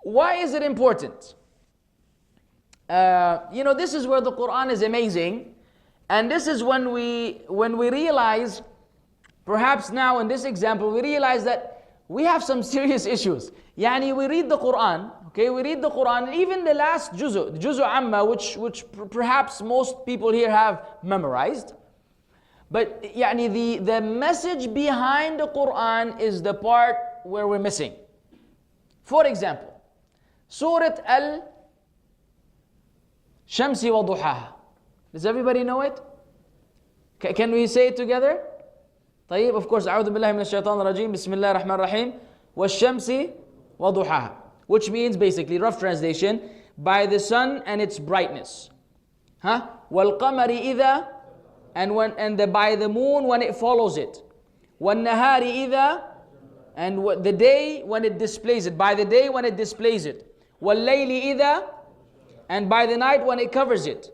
Why is it important? This is where the Quran is amazing. And this is when we realize, perhaps now in this example, we realize that we have some serious issues. Yani we read the Quran, okay, we read the Quran, and even the last juzu amma, which perhaps most people here have memorized. But yani the message behind the Quran is the part where we're missing. For example, Surat Al-Shamsi wa Duhaha. Does everybody know it? Can we say it together? طيب, of course, أعوذ بالله من الشيطان الرجيم بسم الله الرحمن الرحيم والشمس وضحاها, which means basically, rough translation, by the sun and its brightness. والقمر إذا, and by the moon when it follows it. والنهار إذا, and the day when it displays it, by the day when it displays it. والليل إذا, and by the night when it covers it.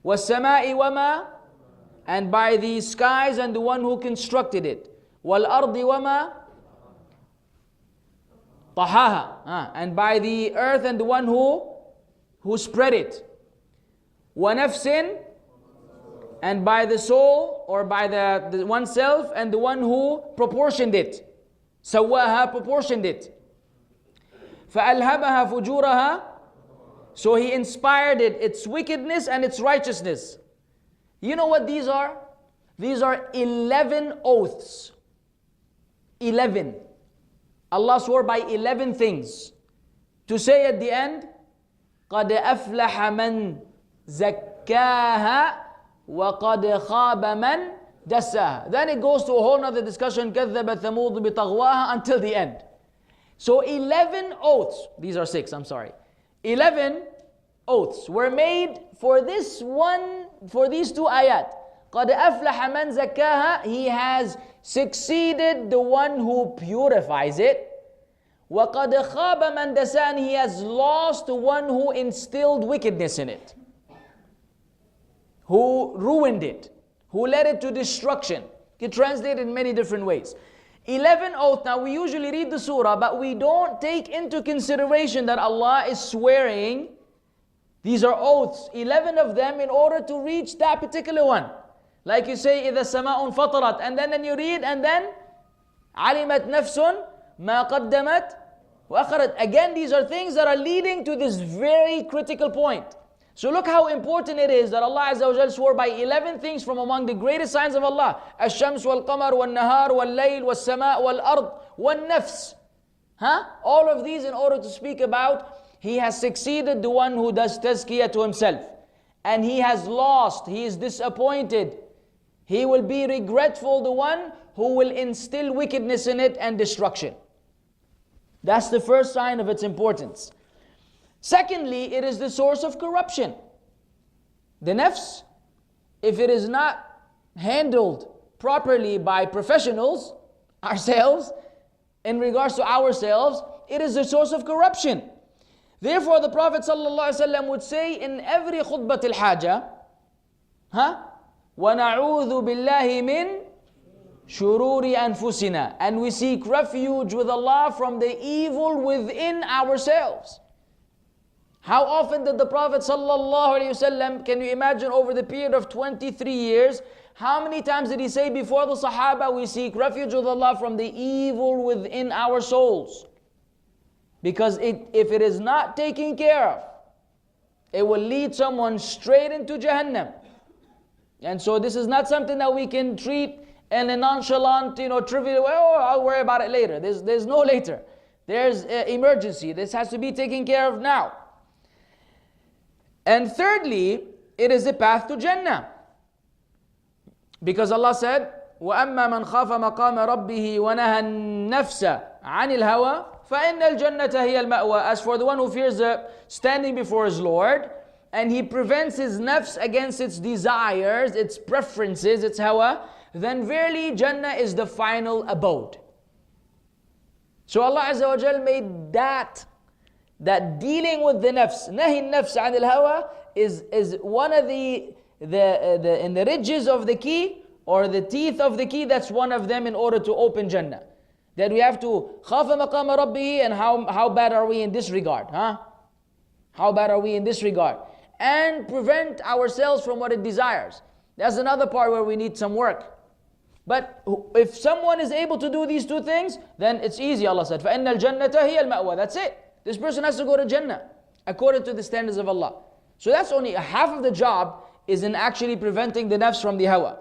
وَالسَّمَاءِ وَمَا, and by the skies and the one who constructed it. وَالْأَرْضِ وَمَا طَحَاهَا, and by the earth and the one who spread it. وَنَفْسٍ, and by the soul, or by the oneself, and the one who proportioned it. سَوَّاهَا, proportioned it. فَأَلْهَمَهَا فُجُورَهَا, so he inspired it, its wickedness and its righteousness. You know what these are? These are 11 oaths. 11. Allah swore by 11 things. To say at the end, قَدْ أَفْلَحَ مَنْ زَكَّاهَا وَقَدْ خَابَ مَنْ دَسَّاهَا. Then it goes to a whole other discussion, كَذَّبَ ثَمُودُ بِطَغْوَاهَا, until the end. So 11 oaths, these are 6, I'm sorry. 11 oaths were made for this one, for these two ayat. قَدْ أَفْلَحَ مَنْ زَكَّاهَا, he has succeeded the one who purifies it. وَقَدْ خَابَ مَنْ دَسَّاهَا, he has lost the one who instilled wickedness in it, who ruined it, who led it to destruction. It translated in many different ways. 11 oaths. Now we usually read the surah, but we don't take into consideration that Allah is swearing. These are oaths, 11 of them, in order to reach that particular one. Like you say, إِذَا السَّمَاءُ انْفَطَرَتْ, and then you read, and then عَلِمَتْ نَفْسٌ مَا قَدَّمَتْ وَأَخَرَتْ. Again, these are things that are leading to this very critical point. So look how important it is that Allah Azza wa Jal swore by 11 things from among the greatest signs of Allah. الشمس والقمر والنهار والليل والسماء والأرض والنفس. All of these in order to speak about he has succeeded the one who does tazkiyah to himself. And he has lost, he is disappointed. He will be regretful, the one who will instill wickedness in it and destruction. That's the first sign of its importance. Secondly, it is the source of corruption. The nafs, if it is not handled properly by professionals, ourselves, in regards to ourselves, it is the source of corruption. Therefore, the Prophet ﷺ would say in every khutbah al-hajah, وَنَعُوذُ بِاللَّهِ مِنْ شُرُورِ أَنفُسِنَا, and we seek refuge with Allah from the evil within ourselves. How often did the Prophet ﷺ, can you imagine over the period of 23 years, how many times did he say before the Sahaba, we seek refuge with Allah from the evil within our souls? Because if it is not taken care of, it will lead someone straight into Jahannam. And so this is not something that we can treat in a nonchalant, trivial way. Oh, I'll worry about it later. There's no later. There's emergency. This has to be taken care of now. And thirdly, it is a path to Jannah. Because Allah said, وَأَمَّا مَنْ خَافَ مَقَامَ رَبِّهِ وَنَهَى النَّفْسَ عَنِ الْهَوَى فَإِنَّ الْجَنَّةَ هِيَ الْمَأْوَى. As for the one who fears standing before his Lord, and he prevents his nafs against its desires, its preferences, its hawa, then verily Jannah is the final abode. So Allah Azza wa Jal made that dealing with the nafs, nahi nafs anil hawa, is one of the in the ridges of the key, or the teeth of the key, that's one of them in order to open Jannah. That we have to خَافَ مَقَامَ رَبِّهِ, and how bad are we in this regard? How bad are we in this regard? And prevent ourselves from what it desires. That's another part where we need some work. But if someone is able to do these two things, then it's easy. Allah said, فَإِنَّ الْجَنَّةَ هِيَ الْمَأْوَى. That's it. This person has to go to Jannah according to the standards of Allah. So that's only half of the job, is in actually preventing the nafs from the hawa.